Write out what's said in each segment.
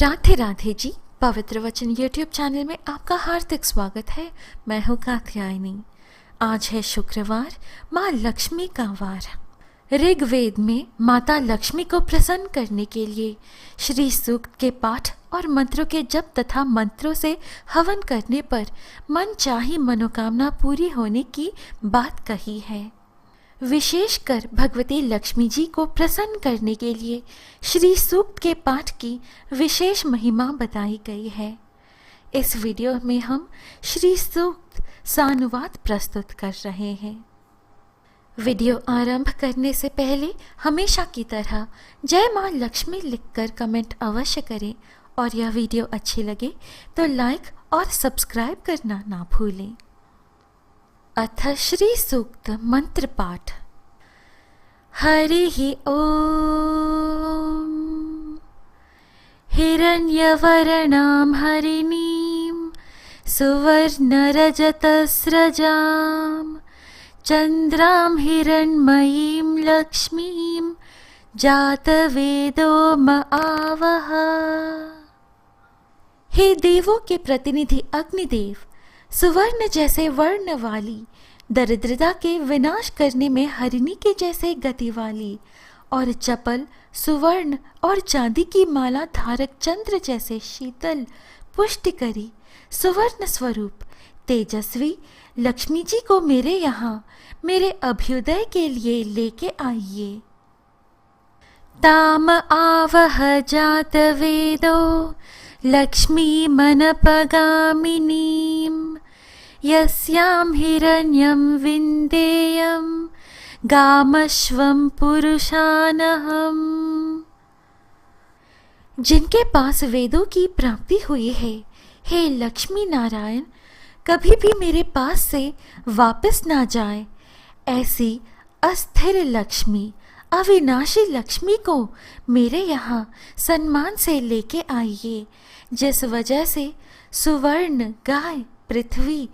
राधे राधे जी। पवित्र वचन YouTube channel में आपका हार्दिक स्वागत है। मैं हूँ कात्यायनी। आज है शुक्रवार, माँ लक्ष्मी का वार। ऋग्वेद में माता लक्ष्मी को प्रसन्न करने के लिए श्री सूक्त के पाठ और मंत्रों के जप तथा मंत्रों से हवन करने पर मन चाही मनोकामना पूरी होने की बात कही है। विशेषकर भगवती लक्ष्मी जी को प्रसन्न करने के लिए श्री सूक्त के पाठ की विशेष महिमा बताई गई है। इस वीडियो में हम श्री सूक्त सानुवाद प्रस्तुत कर रहे हैं। वीडियो आरंभ करने से पहले हमेशा की तरह जय माँ लक्ष्मी लिखकर कमेंट अवश्य करें और यह वीडियो अच्छी लगे तो लाइक और सब्सक्राइब करना ना भूलें। अथ श्री सूक्त मंत्र पाठ। हरि ओम। हिरण्यवर्णां हरिणीं सुवर्णरजतस्रजां चन्द्रां हिरण्मयीं लक्ष्मीं जातवेदो म आवह। हे देवों के प्रतिनिधि अग्निदेव, सुवर्ण जैसे वर्ण वाली, दरिद्रता के विनाश करने में हरिणी के जैसे गति वाली और चपल सुवर्ण और चांदी की माला धारक चंद्र जैसे शीतल पुष्टिकरी सुवर्ण स्वरूप तेजस्वी लक्ष्मी जी को मेरे यहाँ मेरे अभ्युदय के लिए लेके आइए। ताम आवह जात वेदो लक्ष्मी मनपगामिनीं यस्यां हिरण्यं विन्देयं गामश्वं पुरुषानहम्। जिनके पास वेदों की प्राप्ति हुई है, हे लक्ष्मी नारायण, कभी भी मेरे पास से वापस ना जाए। ऐसी अस्थिर लक्ष्मी, अविनाशी लक्ष्मी को मेरे यहाँ सम्मान से लेके आइए, जिस वजह से सुवर्ण, गाय, पृथ्वी,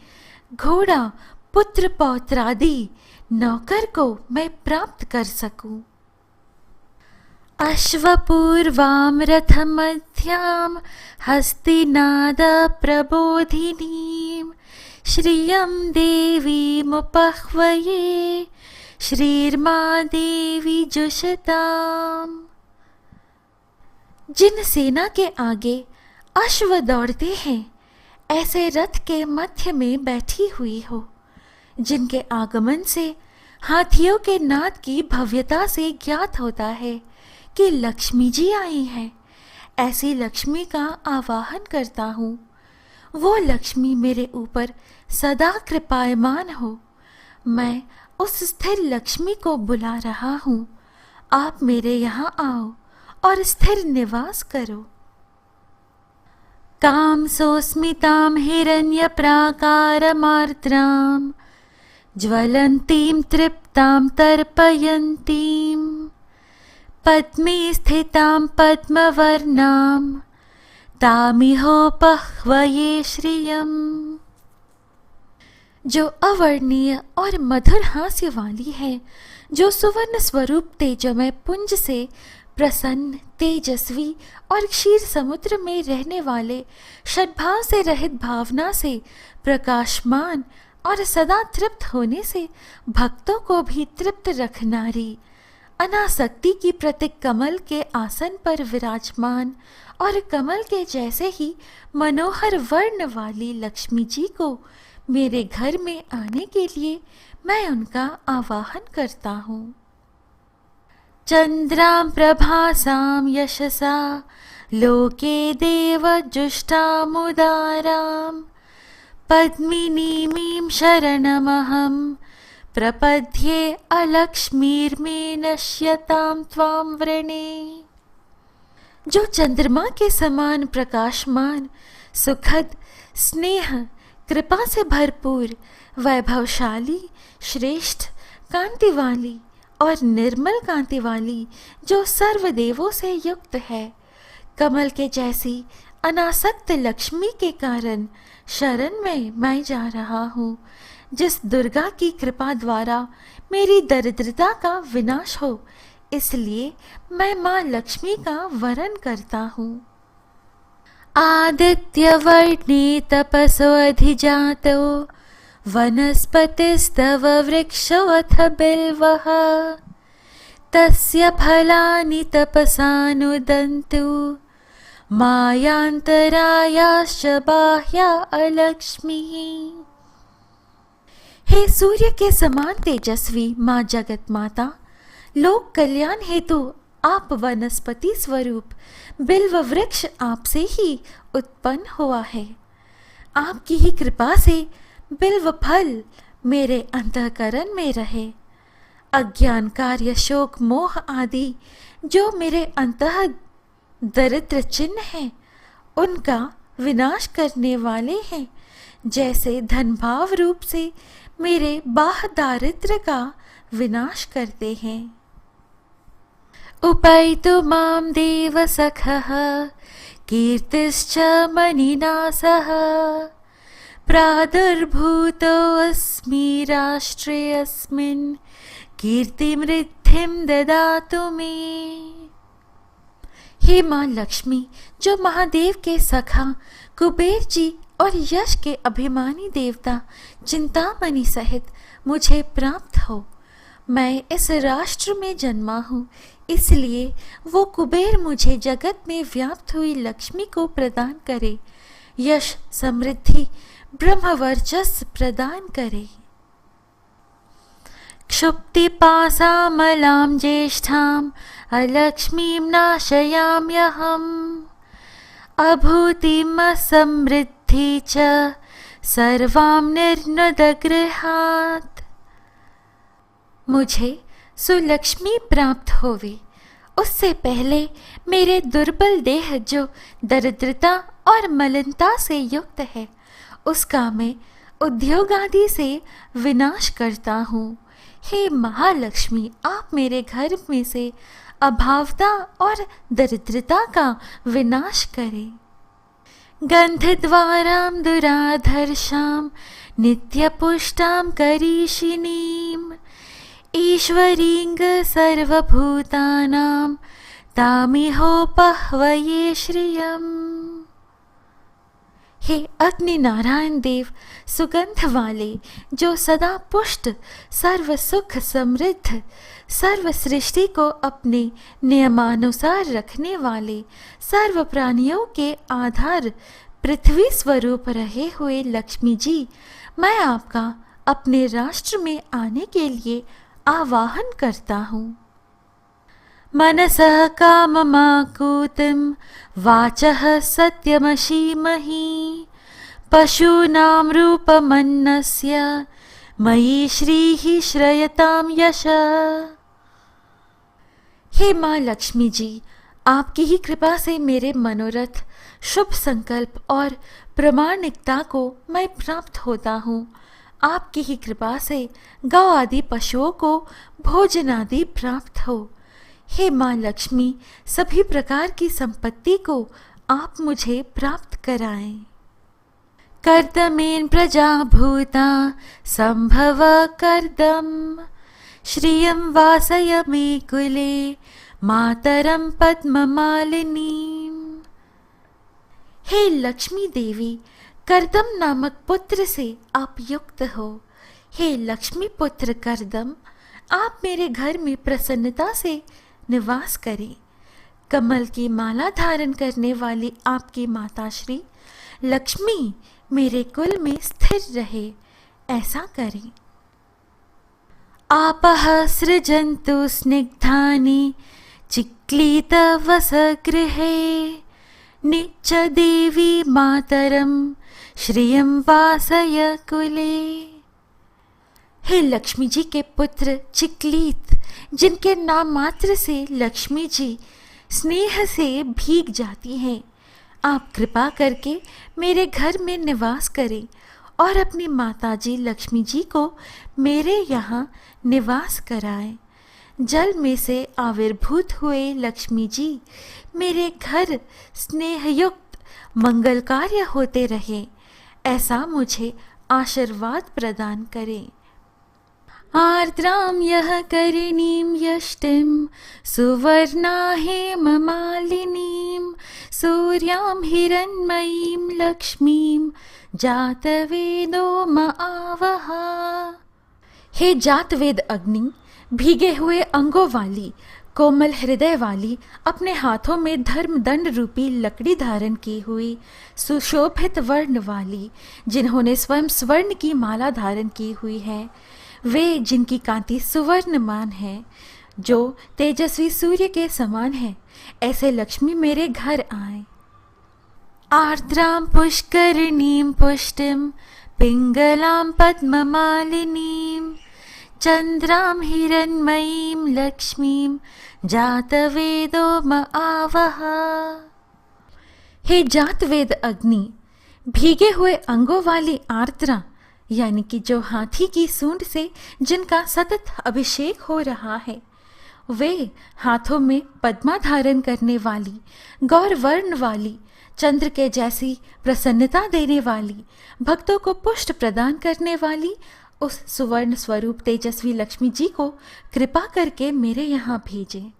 घोड़ा, पुत्र पौत्रादि नौकर को मैं प्राप्त कर सकूं। अश्वपूर्वां रथमध्यां हस्तिनाद प्रबोधिनीं श्रियं देवीमुपह्वये श्रीर्मा देवी जुषताम्। जिन सेना के आगे अश्व दौड़ते हैं, ऐसे रथ के मध्य में बैठी हुई हो, जिनके आगमन से हाथियों के नाद की भव्यता से ज्ञात होता है कि लक्ष्मी जी आई हैं, ऐसी लक्ष्मी का आवाहन करता हूँ। वो लक्ष्मी मेरे ऊपर सदा कृपायमान हो। मैं उस स्थिर लक्ष्मी को बुला रहा हूँ। आप मेरे यहाँ आओ और स्थिर निवास करो। कां सोस्मितां हिरण्यप्राकारमार्द्रां ज्वलन्तीं तृप्तां तर्पयन्तीं पद्मे स्थितां पद्मवर्णां तामिहोपह्वये श्रियम्। जो अवर्णीय और मधुर हास्य वाली है, जो सुवर्ण स्वरूप तेजोमय पुंज से प्रसन्न, तेजस्वी और क्षीर समुद्र में रहने वाले, सद्भाव से रहित भावना से प्रकाशमान और सदा तृप्त होने से भक्तों को भी तृप्त रखनारी, अनासक्ति की प्रतीक कमल के आसन पर विराजमान और कमल के जैसे ही मनोहर वर्ण वाली लक्ष्मी जी को मेरे घर में आने के लिए मैं उनका आवाहन करता हूँ। चंद्रां प्रभासां यशसा लोके देवजुष्टामुदारां पद्मिनीमीं शरणमहं प्रपद्ये अलक्ष्मीर्मे नश्यतां त्वां वृणे। जो चंद्रमा के समान प्रकाशमान, सुखद, स्नेह, कृपा से भरपूर, वैभवशाली, श्रेष्ठ, कांति वाली और निर्मल कांति वाली, जो सर्वदेवों से युक्त है, कमल के जैसी अनासक्त लक्ष्मी के कारण शरण में मैं जा रहा हूँ, जिस दुर्गा की कृपा द्वारा मेरी दरिद्रता का विनाश हो, इसलिए मैं माँ लक्ष्मी का वरण करता हूँ। आदित्यवर्णे तपसो अधिजातो वनस्पतिस्तव वृक्षोऽथ बिल्वः तस्य फलानि तपसानुदन्तु मायान्तरायाश्च बाह्या अलक्ष्मीः। हे सूर्य के समान तेजस्वी माँ जगत माता, लोक कल्याण हेतु आप वनस्पति स्वरूप बिल्व वृक्ष आपसे ही उत्पन्न हुआ है। आपकी ही कृपा से बिल्व फल मेरे अंतःकरण में रहे। अज्ञान कार्य शोक मोह आदि जो मेरे अंतः दरिद्र चिन्ह हैं उनका विनाश करने वाले हैं। जैसे धन भाव रूप से मेरे बाह दारिद्र्य का विनाश करते हैं। उपैतु मां देव सखः कीर्तिश्च मनिना सह प्रादुर्भूतो अस्मि राष्ट्रे अस्मिन् कीर्तिमृद्धिं ददातु मे। हे माँ लक्ष्मी, जो महादेव के सखा कुबेर जी और यश के अभिमानी देवता चिंतामणि सहित मुझे प्राप्त हो। मैं इस राष्ट्र में जन्मा हूँ, इसलिए वो कुबेर मुझे जगत में व्याप्त हुई लक्ष्मी को प्रदान करे, यश समृद्धि ब्रह्म वर्चस्व प्रदान करे। क्षुप्तिपासामलां ज्येष्ठाम् अलक्ष्मीं नाशयाम्यहम् अभूतिम् असमृद्धि च सर्वां निर्नुदगृहात्। मुझे सुलक्ष्मी प्राप्त होवे, उससे पहले मेरे दुर्बल देह जो दरिद्रता और मलिनता से युक्त है उसका मैं उद्योग आदि से विनाश करता हूँ। हे महालक्ष्मी, आप मेरे घर में से अभावता और दरिद्रता का विनाश करें। गंधद्वारां दुराधर्षां नित्यपुष्टां करीषिणीं ईश्वरीं सर्वभूतानां तामिहोपह्वये श्रियम्। हे अग्नि नारायण देव, सुगंध वाले जो सदा पुष्ट सर्व सुख समृद्ध सर्व सृष्टि को अपने नियमानुसार रखने वाले सर्व प्राणियों के आधार पृथ्वी स्वरूप रहे हुए लक्ष्मी जी, मैं आपका अपने राष्ट्र में आने के लिए आवाहन करता हूँ। मनसः काममाकूतिं वाचः सत्यमशीमहि पशूनां रूपमन्नस्य मयि श्रीः श्रयतां यशः। हे माँ लक्ष्मी जी, आपकी ही कृपा से मेरे मनोरथ शुभ संकल्प और प्रामाणिकता को मैं प्राप्त होता हूँ। आपकी ही कृपा से गौ आदि पशुओं को भोजन आदि प्राप्त हो। हे माँ लक्ष्मी, सभी प्रकार की संपत्ति को आप मुझे प्राप्त कराएं। कर्दमेन प्रजा भूता संभव कर्दम श्रियं वासय मे कुले मातरम पद्ममालिनीं। हे लक्ष्मी देवी, कर्दम नामक पुत्र से आप युक्त हो। हे लक्ष्मी पुत्र कर्दम, आप मेरे घर में प्रसन्नता से निवास करें। कमल की माला धारण करने वाली आपकी माताश्री लक्ष्मी मेरे कुल में स्थिर रहे, ऐसा करें। आपः सृजन्तु स्निग्धानि चिक्लीत वसगृहे निच्च देवी मातरम श्रियं वासय कुले। हे लक्ष्मी जी के पुत्र चिक्लीत, जिनके नाम मात्र से लक्ष्मी जी स्नेह से भीग जाती हैं, आप कृपा करके मेरे घर में निवास करें और अपनी माताजी लक्ष्मी जी को मेरे यहाँ निवास कराएं। जल में से आविर्भूत हुए लक्ष्मी जी मेरे घर स्नेहयुक्त मंगल कार्य होते रहें, ऐसा मुझे आशीर्वाद प्रदान करें। आर्द्रां यः करिणीं यष्टिं सुवर्णा हेममालिनीं सूर्यां हिरण्मयीं लक्ष्मीं जातवेदो म आवह। हे जातवेद अग्नि, भीगे हुए अंगों वाली, कोमल हृदय वाली, अपने हाथों में धर्म दंड रूपी लकड़ी धारण की हुई, सुशोभित वर्ण वाली, जिन्होंने स्वयं स्वर्ण की माला धारण की हुई है, वे जिनकी कांति सुवर्णमान है, जो तेजस्वी सूर्य के समान है, ऐसे लक्ष्मी मेरे घर आए। आर्द्रां पुष्करिणीं पुष्टिं पिंगलां पद्ममालिनीं चंद्रां हिरण्मयीं लक्ष्मीं जातवेदो म आवह। हे जातवेद अग्नि, भीगे हुए अंगों वाली आर्द्रा, यानी कि जो हाथी की सूंड से जिनका सतत अभिषेक हो रहा है, वे हाथों में पद्मा धारण करने वाली, गौर वर्ण वाली, चंद्र के जैसी प्रसन्नता देने वाली, भक्तों को पुष्ट प्रदान करने वाली उस सुवर्ण स्वरूप तेजस्वी लक्ष्मी जी को कृपा करके मेरे यहाँ भेजे।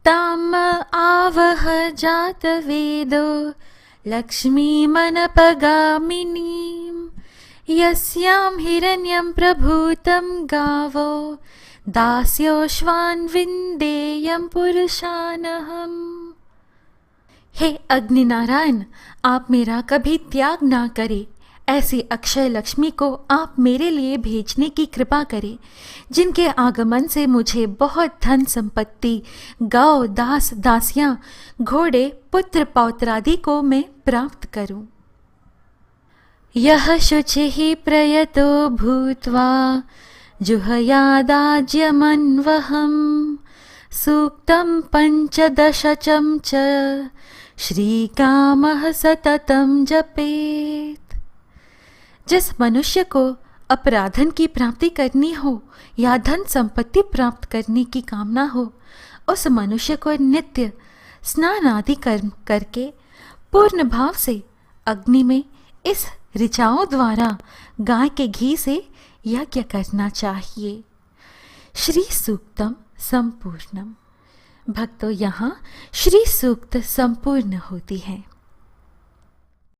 ताम आवह जातवेदो लक्ष्मीमनपगामिनीं यस्यां हिरण्यं प्रभूतं गावो दास्योश्वान् विन्देयं पुरुषानहम्। हे अग्नि नारायण, आप मेरा कभी त्याग ना करें, ऐसी अक्षय लक्ष्मी को आप मेरे लिए भेजने की कृपा करें, जिनके आगमन से मुझे बहुत धन संपत्ति, गौ, दास, दासियां, घोड़े, पुत्र पौत्रादि को मैं प्राप्त करूं। यह शुचिः प्रयतो भूत्वा जुहयादाज्यमन्वहम् सूक्तं पंचदशचं च श्रीकामः सततं जपेत्। जिस मनुष्य को अपराधन की प्राप्ति करनी हो या धन संपत्ति प्राप्त करने की कामना हो, उस मनुष्य को नित्य स्नान आदि कर्म करके पूर्ण भाव से अग्नि में इस ऋचाओं द्वारा गाय के घी से यज्ञ करना चाहिए। श्री सूक्तम संपूर्णम। भक्तों, यहाँ श्री सूक्त संपूर्ण होती है।